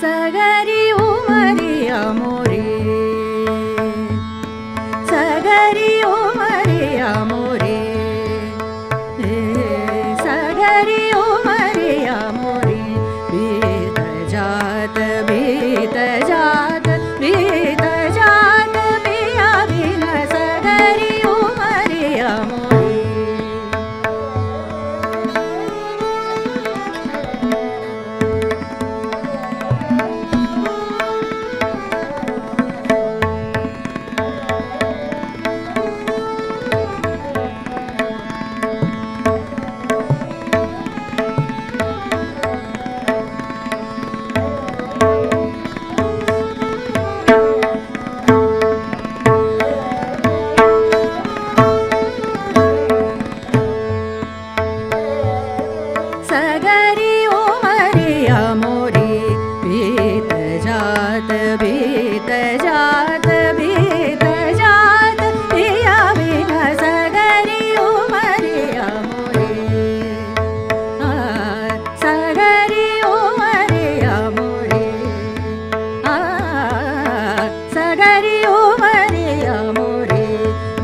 सगरी उमरिया मोरी सगरी उमरिया मोरी सगरी उमरिया मोरी बीत जात बीत जात बीत जात पिया बिन सगरी उमरिया मोरी सगरी उमरिया मोरी बीत जात बीत जात बीत जात पिया बिन सगरी उमरिया मोरी सगरी उमरिया मोरी सगरी उमरिया मोरी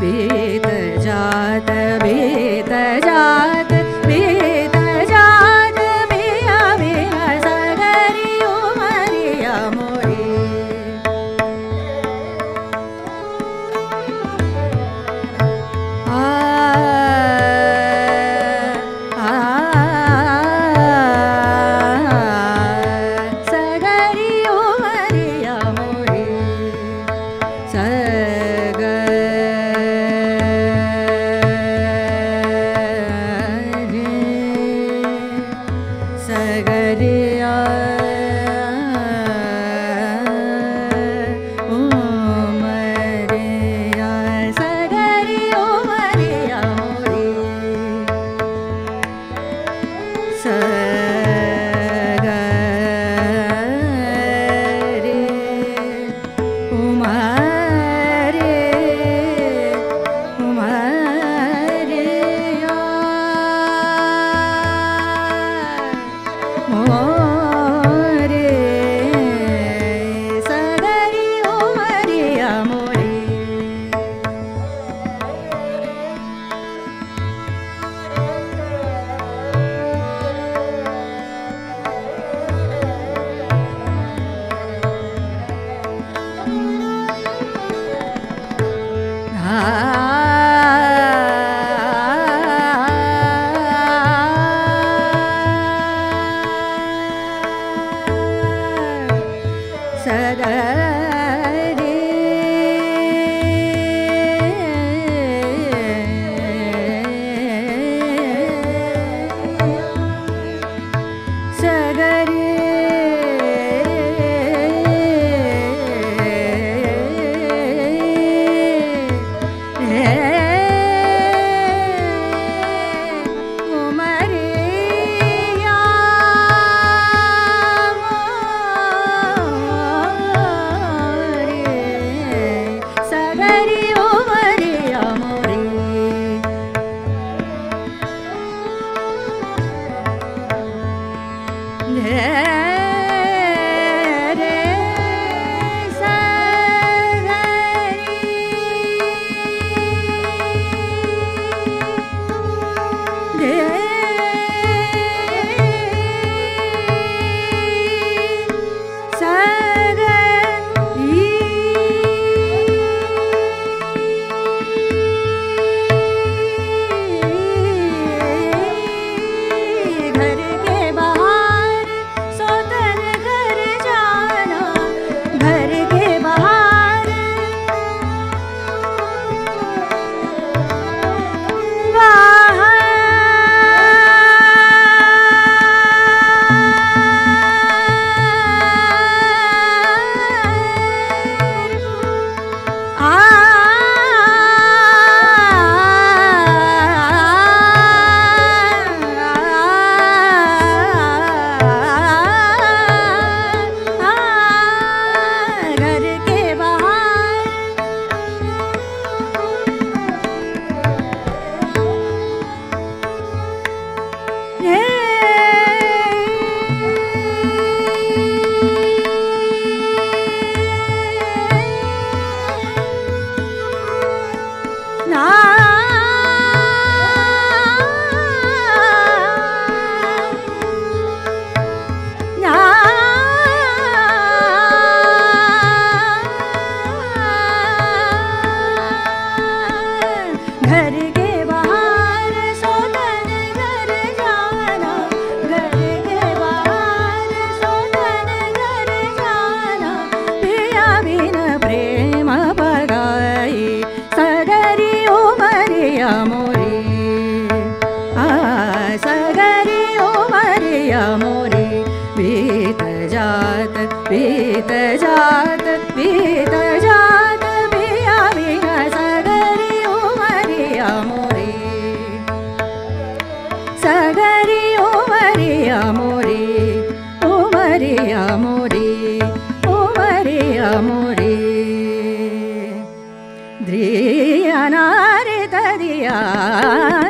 बीत जात बीत जात बीत जात पिया बिन सगरी उमरिया मोरी सगरी उमरिया मोरी सगरिया उमरिया सगरी उमरिया मोरी सगरी उमरिया उमरिया मोरे सगरी उमरिया मोरी आ घर के बाहर सोतन घर जाना, घर के बाहर सोतन घर जाना, पिया बिन प्रेम पगाई सगरी उमरिया मोरी, सगरी उमरिया मोरी, बीत जात बीत जात बीत जात पिया बिन सगरी उमरिया मोरी, सगरी उमरिया मोरी, उमरिया मोरी, उमरिया मोरी, ध्रिया नारे तदिया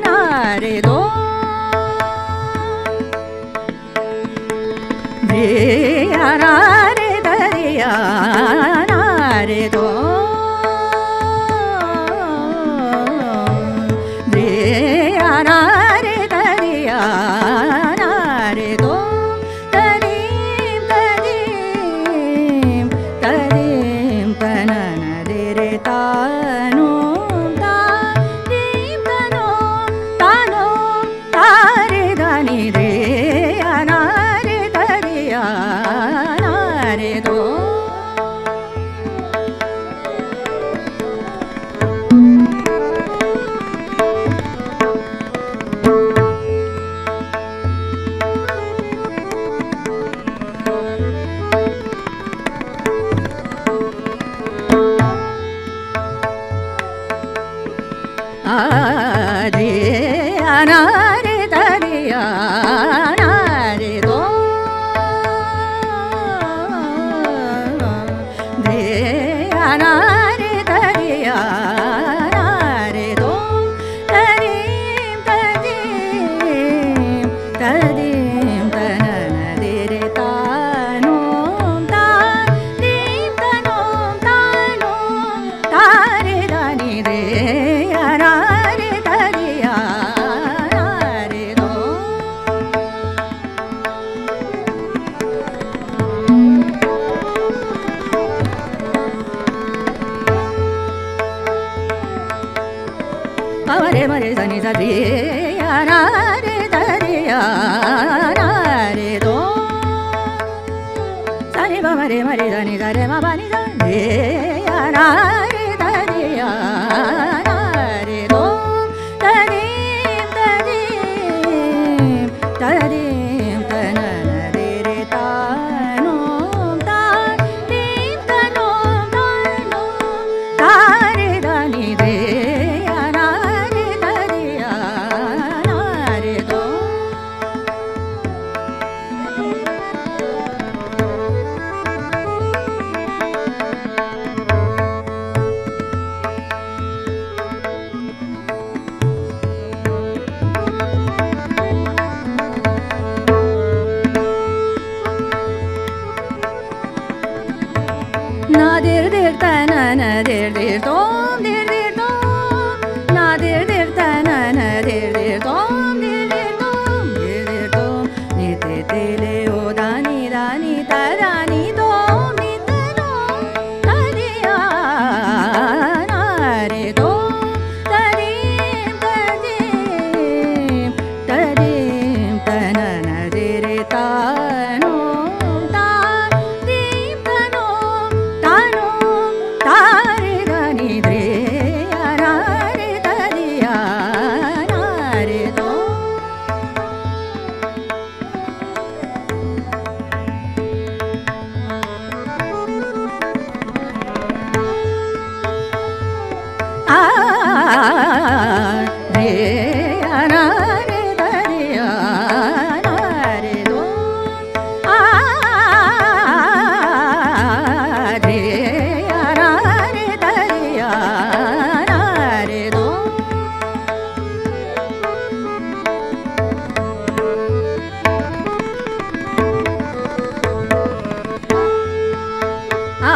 नारे दो, ध्रिया नारे तदिया नारे दो, ध्रिया नारे तदिया नारे दो, तदीम तदीम तदीम तनन दिरे तानो तादीम तनो तानो तारे दानी रे अनारे तरिया नारे दो, रे अनारे तरिया नारे दो, रे अनारे तरिया नारे दो, तदीम तदीम तदीम तनन दिरे तानो तादीम तनो तानो तारे दानी रे अनारे तरिया नारे दो, मरे मरे सनि सि नारे तरिया नारे दो, सनि मरे मरे सनि सरे म पनि रे नारे तरिया नारे दो, तदीम तदीम तदीम तनन दिरे तानो तादीम तनो तानो तारे दानी रे अनारे तरिया नारे दो, ना दिर दिर तनन दिर दिर तोम दिर दिर तोम, ना दिर दिर तनन दिर दिर तोम दिर दिर तोम, दिर दिर तोम निते तेले ओ दानी दानी तरानी तोम नितनो तदिया नारे दो, तदीम तदीम तदीम तनन दिरे तानो तादीम तनो तानो तारे दानी रे अनारे तरिया नारे दो, रे अनारे तरिया नारे दो, रे अनारे तरिया नारे दो, आ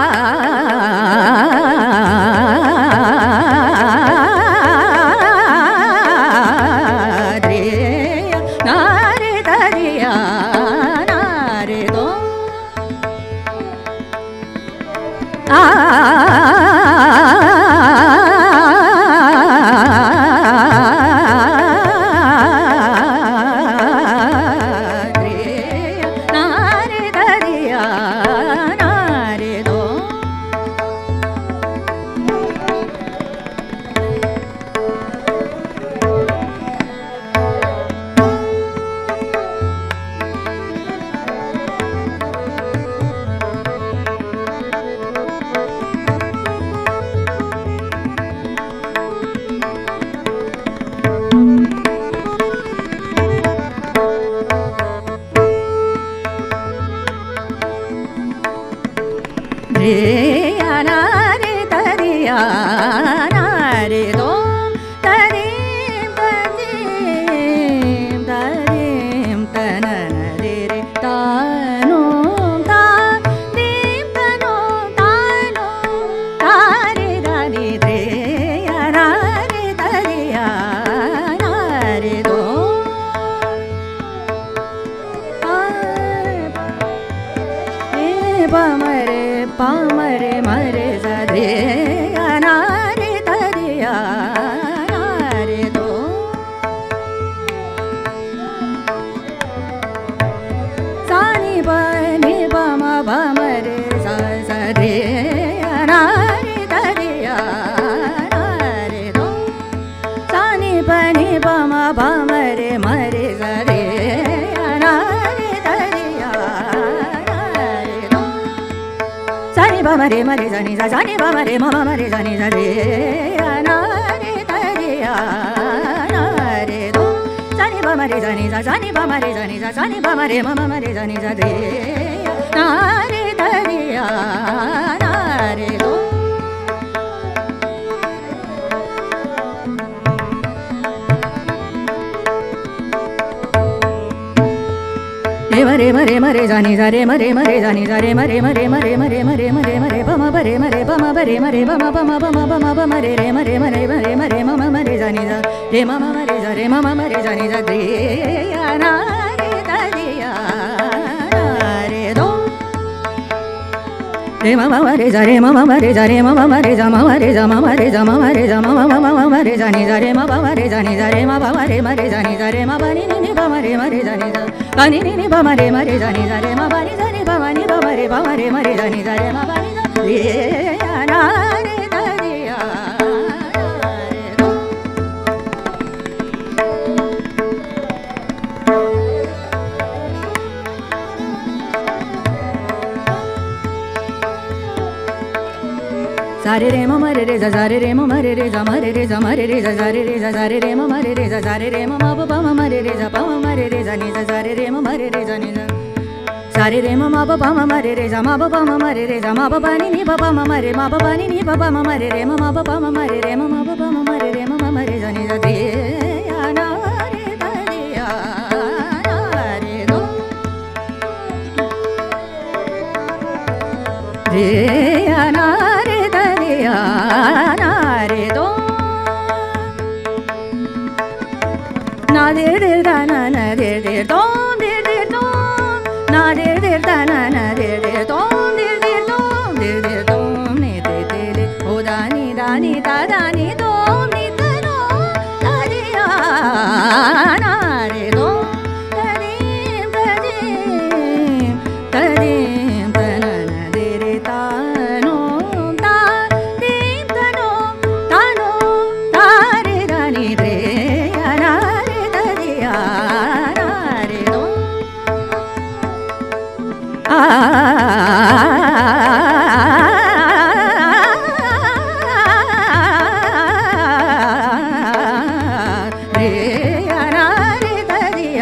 पामरे मरे सरे नारे तरिया नारे दो सानी बनी बमा बमरे सरे नारे तरिया नारे दो सानी बनी बमा बमरे मरे सरे नारे तरिया नारे दो सानी बमरे मरे जानी जा सानी बमरे ममा मरे जानी जा रे नारे तरिया नारे दो सानी बमरे जानी जा सानी बमरे जानी जा सानी बमरे ममा मरे जानी जा रे नारे तरिया नारे दो मरे मरे मरे जानी जा रे मरे मरे जानी जा रे मरे मरे मरे मरे मरे मरे मरे बमा बरे मरे बमा बरे मरे बमा बमा बमा बमा बमा रे रे मरे मरे मरे मरे ममा मरे जानी जा रे ममा मरे जा रे ममा मरे जानी जा रे ना रे तरिया रे दो रे ममा मरे जा रे ममा मरे जा रे ममा मरे जा ममा रे जा ममा रे जा ममा रे जा ममा ममा मरे जानी जा रे ममा मरे जानी जा रे ममा मरे मरे जानी जा रे ममा नी नी बमा रे मरे जानी जा पानी नी नी बमा रे मरे जानी जा रे ममा नी जानी बमा नी बमा रे मरे जानी जा रे ममा नी रे ना रे तरिया रे दो सारे रे ममा रे रे जा सारे रे ममा रे रे जा मरे रे जा मरे रे जा सारे रे जा सारे रे ममा रे रे जा सारे रे ममा बा ममा रे रे जा पा ममा रे रे जा नी जा सारे रे ममा रे रे जा नी जा सारे रे ममा बा ममा रे रे जा मा बा ममा रे रे जा मा बा नी नी बा ममा रे मा बा नी नी बा ममा रे रे ममा बा ममा रे रे ममा बा ममा रे रे ममा रे जा नी जा दे ना रे तरिया रे दो रे ना रे तरिया रे दो ना दे दे da na na de de dom de de dom na de de da na na de de dom de de dom de de dom ni de de o da ni da ni dom ni da no da de ya na re dom da dim da dim da dim da na na de re ta no da dim da no da re da ni re ya na re da di ya na re do re ya na re da di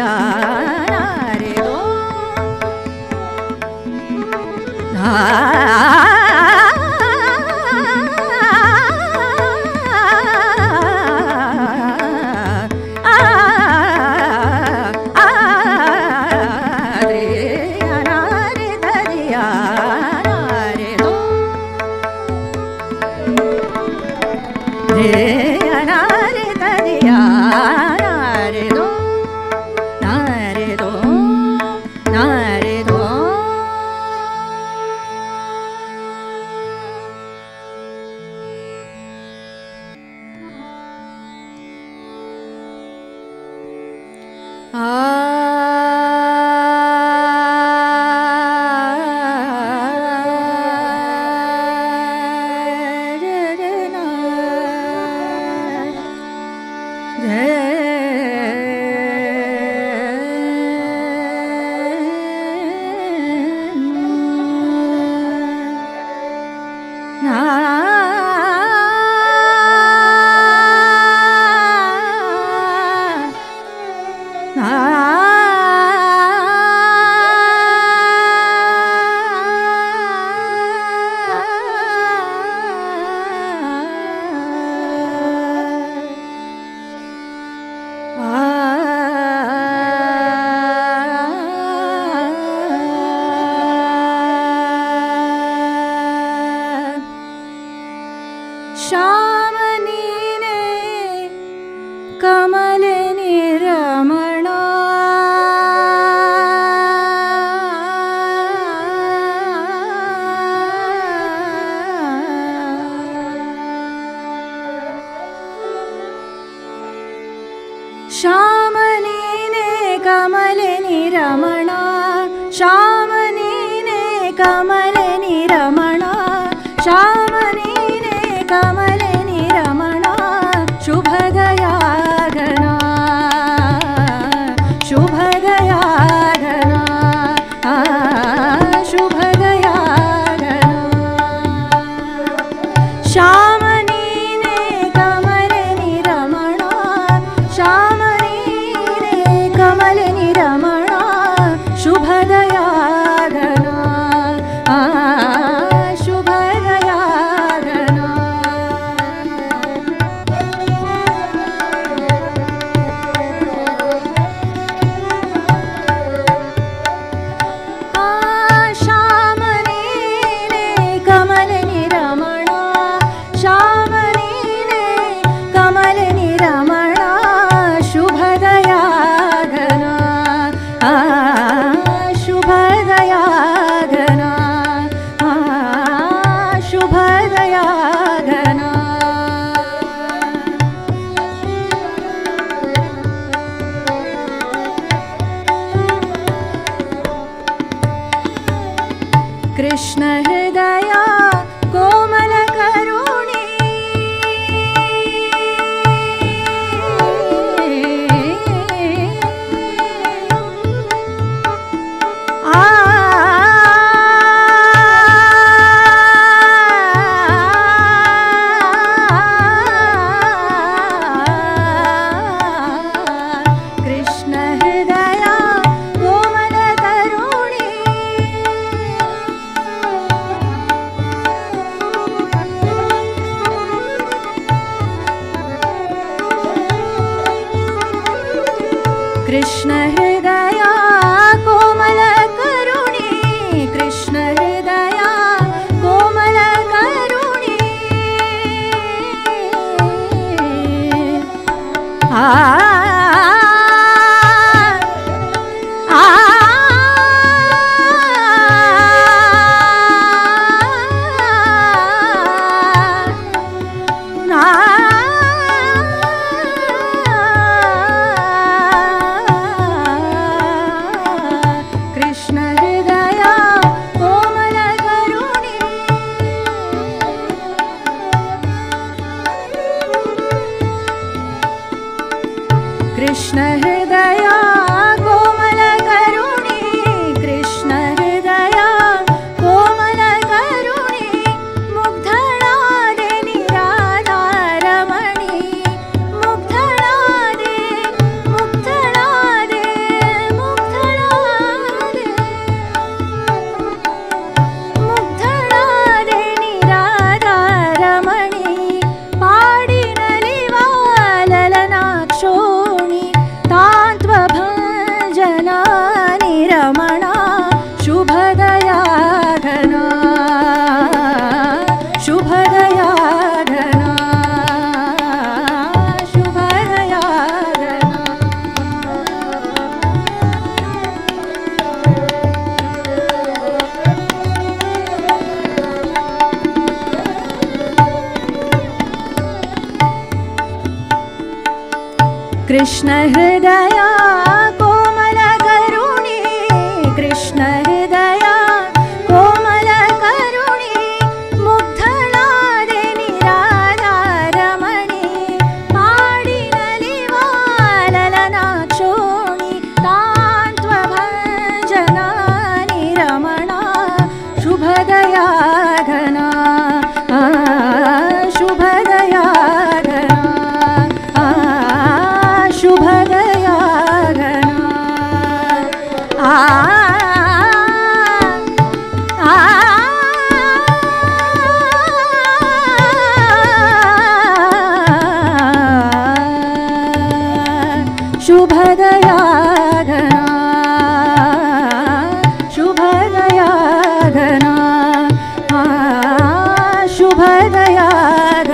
ya na re do Ah Kamalini Ramana Shyama ನೀನೇ ಕಮಲಿನಿ ರಮಣ ಶ್ಯಾಮ ನೀನೇ ಕಮಲಿನಿ ರಮಣ ಶುಭದಯಾಗನ ಶುಭದಯಾಗನ ಶುಭದಯಾಗನ ಶ್ಯಾಮ ನೀನೇ ಕಮಲಿನಿ ರಮಣ ಶ್ಯಾಮ ನೀನೇ ಕಮಲಿನಿ ರಮಣ ಶುಭದಯಾಗನ ಶುಭದಯಾಗನ ಶ್ಯಾಮ ನೀನೇ ಕಮಲಿನಿ ರಮಣ ಶ್ಯಾಮ ನೀನೇ ಕಮಲಿನಿ ರಮಣ ಶುಭದಯಾಗನ ಶುಭದಯಾಗನ ಶುಭದಯಾಗನ ಕೃಷ್ಣ ಹೃದಯ ಕೋಮಲ ಕರುಣಿ ಕೃಷ್ಣ ಹೃದಯ ಕೋಮಲ ಕರುಣಿ ಕೃಷ್ಣ ಹೃದಯ ಕೋಮಲ ಕರುಣಿ ಕೃಷ್ಣ ಹೃದಯ ಕೋಮಲ ಕರುಣಿ ಕೃಷ್ಣ ಹೃದಯ ಕೋಮಲ ಕರುಣಿ ಕೃಷ್ಣ ಹೃದಯ ಕೋಮಲ ಕರುಣಿ ಕೃಷ್ಣ ಹೃದಯ ಕೋಮಲ ಕರುಣಿ ಮುಗ್ಧಳಾದೆ ನಿರಾಧಾರಮಣಿ ಮುಗ್ಧಳಾದೆ ಮುಗ್ಧಳಾದೆ ಮುಗ್ಧಳಾದೆ ಮುಗ್ಧಳಾದೆ ನಿರಾಧಾರಮಣಿ ಪಾಡಿನಲಿವ ಲಲನಾಕ್ಷೋಣಿ ತಾಂತ್ವಭಂಜನಾನಿ ರಮಣ ಶುಭದಯಾಗನ ಶುಭದಯಾಗನ ಶುಭದಯಾಗನ ಕೃಷ್ಣ ಹೃದಯ ಕೋಮಲ ಕರುಣಿ ಕೃಷ್ಣ ಹೃದಯ ಕೋಮಲ ಕರುಣಿ ಮುಗ್ಧಳಾದೆ ನಿರಾಧಾರಮಣಿ ಪಾಡಿನಲಿವ ಲಲನಾಕ್ಷೋಣಿ ತಾಂತ್ವಭಂಜನಾನಿ ರಮಣ ಶುಭದಯಾಗನ ಶುಭದಯಾಗನ ಶುಭದಯಾಗನ ಶುಭದಯಾಗನ ಶುಭದಯಾಗನ ಶುಭದಯಾಗನ